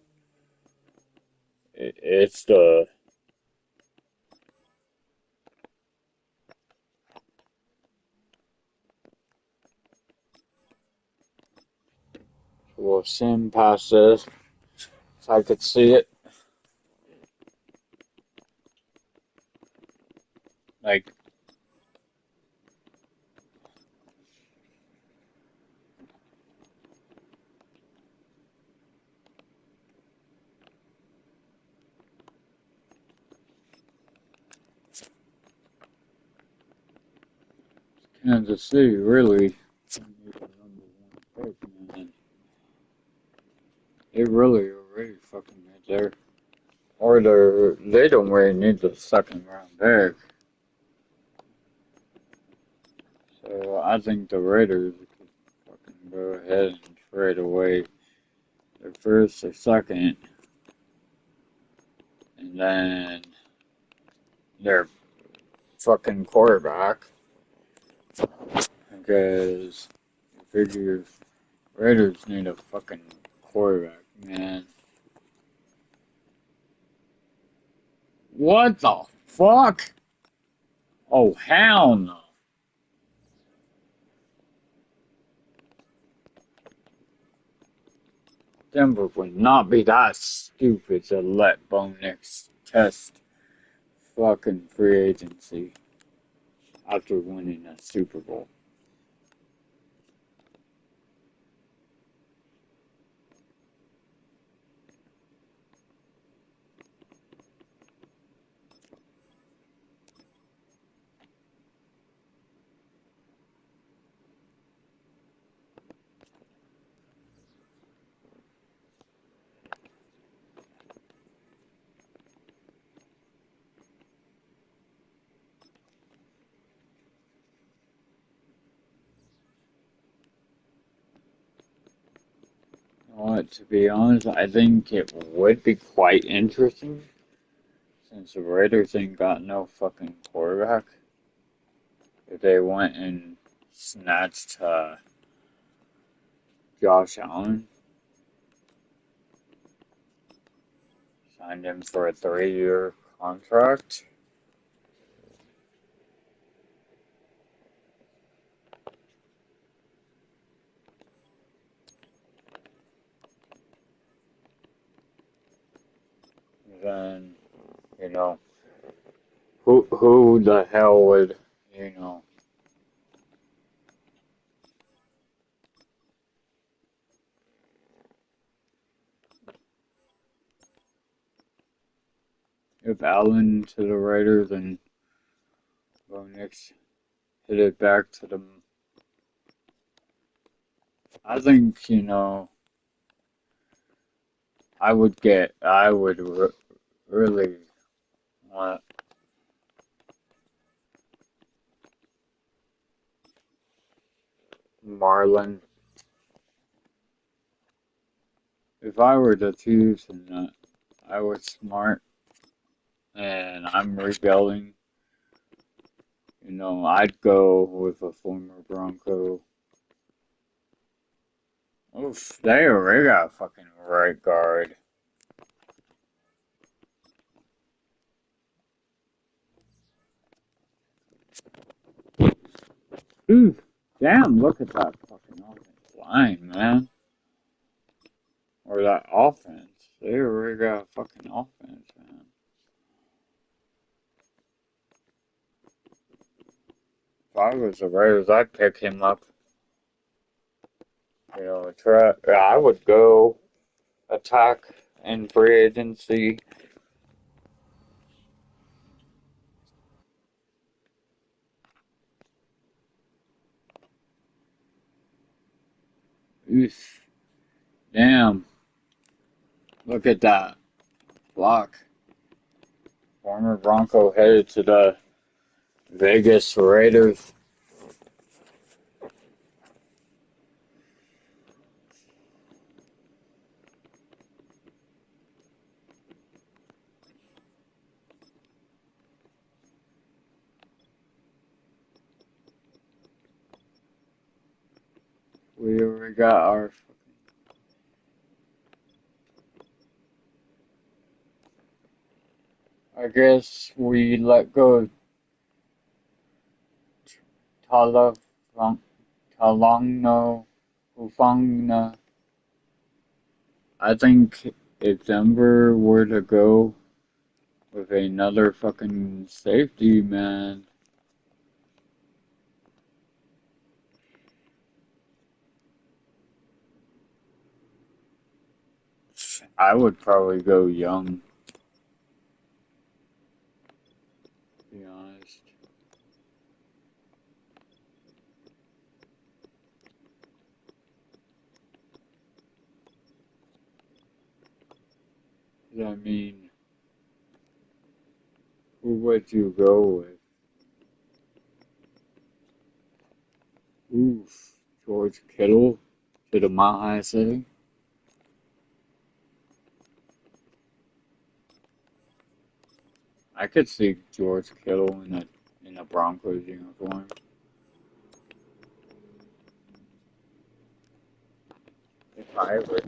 it's the we'll sim past this. So I could see it. Like, Kansas City really they really already fucking right there. Or they don't really need the second round pick. So I think the Raiders could fucking go ahead and trade away their first or second, and then their fucking quarterback. Because you figure Raiders need a fucking quarterback, man. What the fuck? Oh, hell no. Denver would not be that stupid to let Bo Nix test fucking free agency after winning a Super Bowl. To be honest, I think it would be quite interesting since the Raiders ain't got no fucking quarterback. If they went and snatched Josh Allen, signed him for a 3-year contract. Then, you know, who the hell would, you know, if Allen to the Raiders and Bo Nix hit it back to them, I think, I would really want Marlon. If I were the Chiefs and I was smart and I'm rebuilding, I'd go with a former Bronco. Oof, they got a fucking right guard. Oof, damn, look at that fucking offensive line, man. Or that offense. They already got a fucking offense, man. If I was the Raiders, I'd pick him up. I would go attack in free agency. Oof, damn, look at that block. Former Bronco headed to the Vegas Raiders. We already got our. I guess we let go of Tala Talangno Ufangna. I think if Denver were to go with another fucking safety, man, I would probably go young, to be honest. I mean, who would you go with? Oof, George Kittle to the Mount High City. I could see George Kittle in a Broncos uniform. If I ever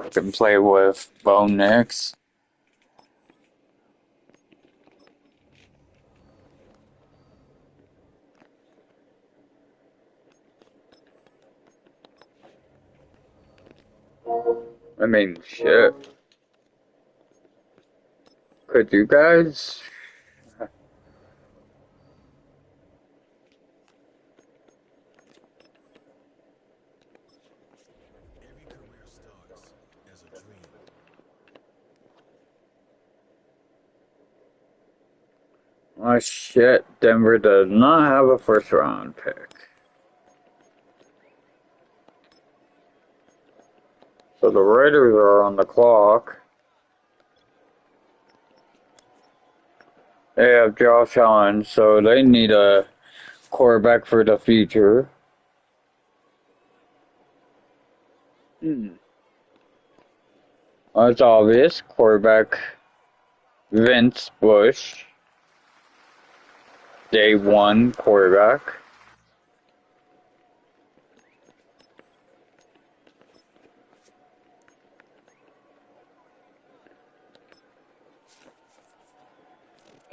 can play with Bo Nix. I mean, shit. Could you guys? Every career starts as a dream. Oh shit, Denver does not have a first round pick. So the Raiders are on the clock. They have Josh Allen, so they need a quarterback for the future. It's obvious. Quarterback Vince Bush, day one quarterback.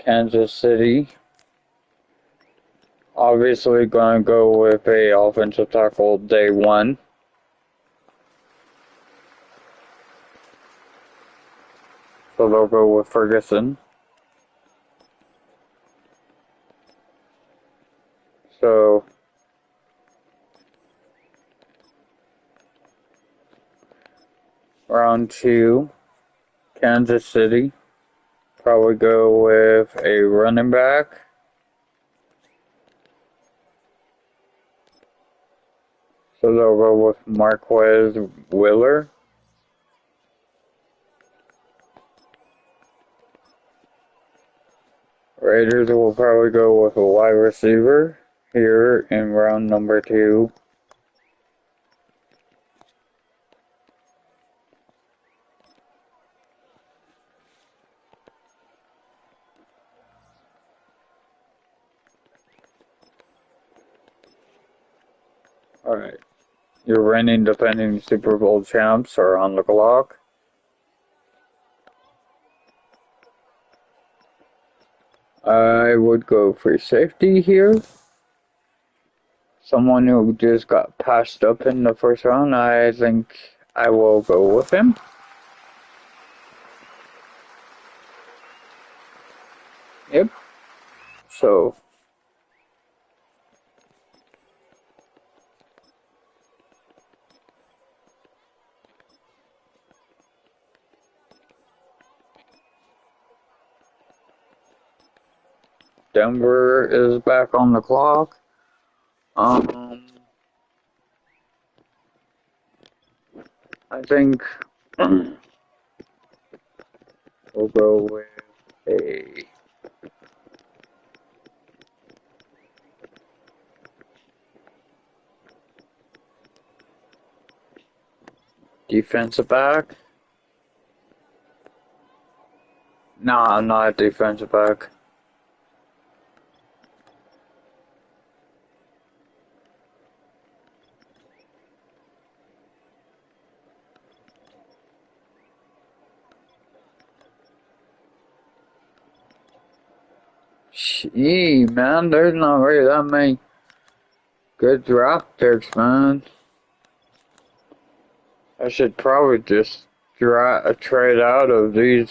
Kansas City. Obviously going to go with a offensive tackle day one. So they'll go with Ferguson. So round two, Kansas City. Probably go with a running back. So they'll go with Marquez Willer. Raiders will probably go with a wide receiver here in round number two. Alright. Your reigning defending Super Bowl champs are on the clock. I would go for safety here. Someone who just got passed up in the first round, I think I will go with him. Yep. So, Denver is back on the clock. I think we'll go with a defensive back. No, I'm not a defensive back. Gee, man, there's not really that many good draft picks, man. I should probably just trade out of these.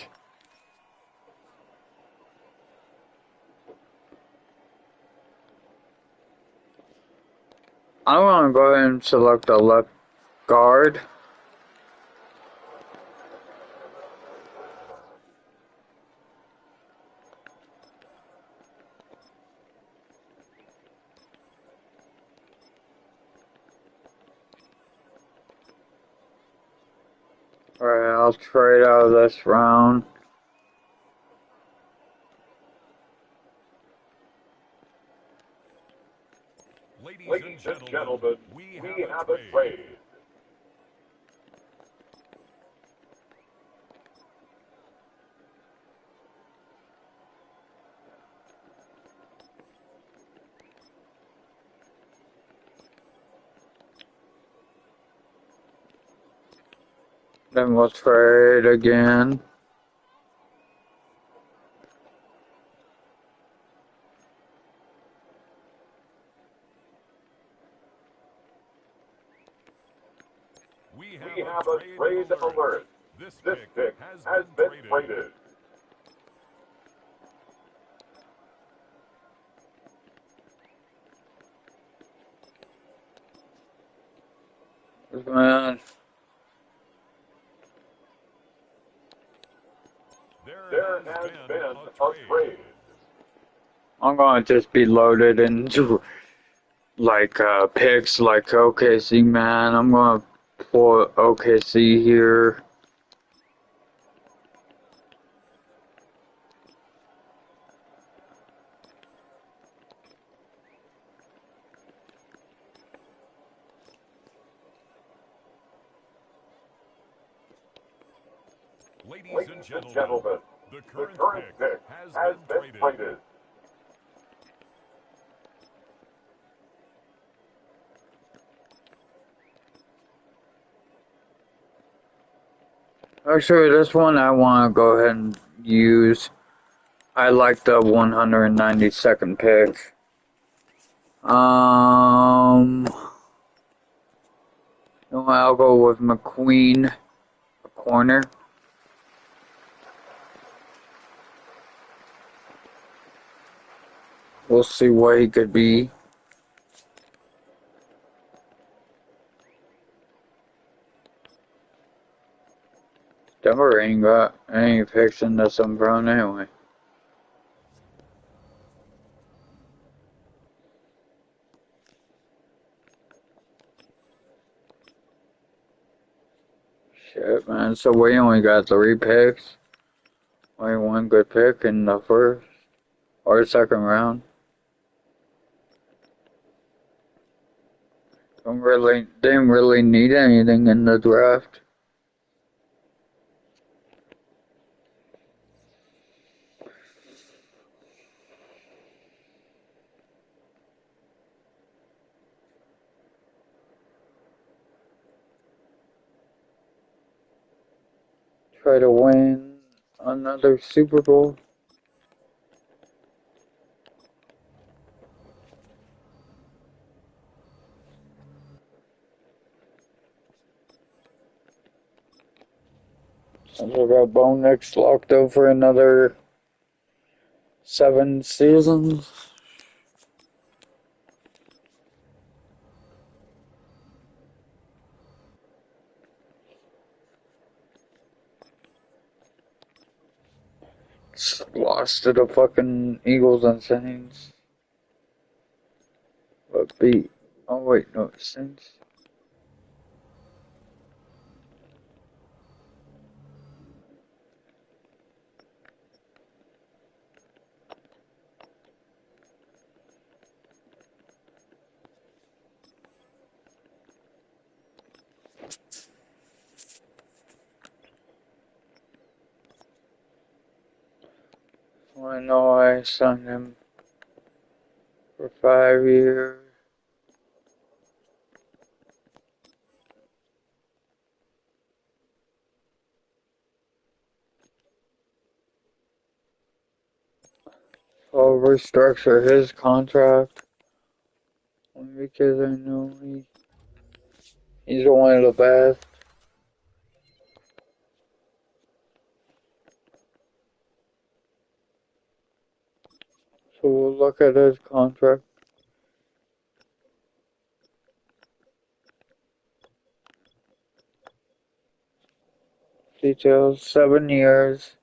I'm gonna go ahead and select a left guard. Alright, I'll trade out of this round. Ladies and gentlemen, we have a trade. Then we'll trade again. We have a trade alert. This pick has been traded. Man, There has been a trade. I'm gonna just be loaded into like picks like OKC, man. I'm gonna pull OKC here. Ladies and gentlemen, the current pick has been traded. Actually, this one I want to go ahead and use. I like the 192nd pick. I'll go with McQueen, a corner. We'll see what he could be. Denver ain't got any picks in this umbrella anyway. Shit, man. So we only got 3 picks. Only 1 good pick in the first or second round. Didn't really need anything in the draft. Try to win another Super Bowl. I got Bo Nix locked up for another 7 seasons. Lost to the fucking Eagles and Saints. But beat. Oh wait, no, Saints. I know I signed him for 5 years. I'll restructure his contract because I know he's one of the best. So we'll look at his contract details. 7 years.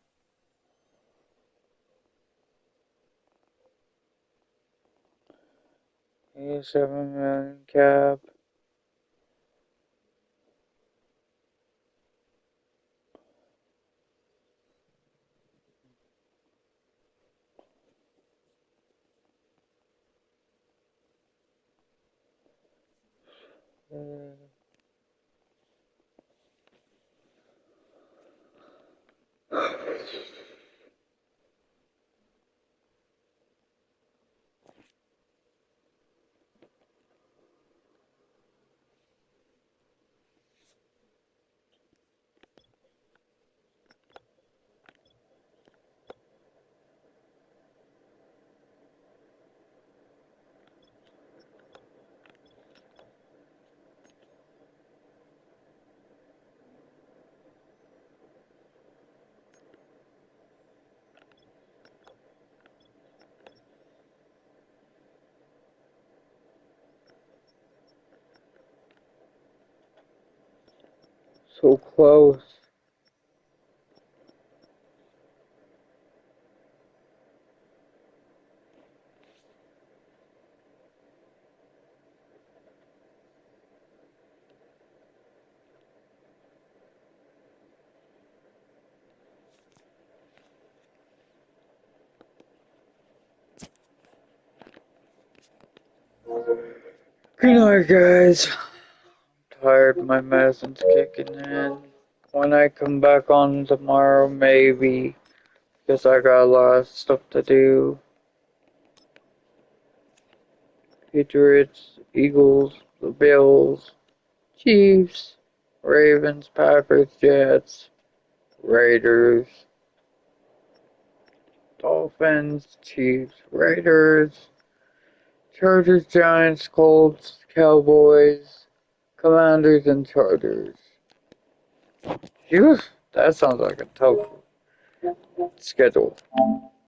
87 million cap. So close. Good night, guys. I'm tired. My medicine's kicking in. when I come back on tomorrow, maybe. Because I got a lot of stuff to do. Patriots, Eagles, the Bills, Chiefs, Ravens, Packers, Jets, Raiders, Dolphins, Chiefs, Raiders, Chargers, Giants, Colts, Cowboys, Commanders, and Chargers. Phew, that sounds like a tough schedule.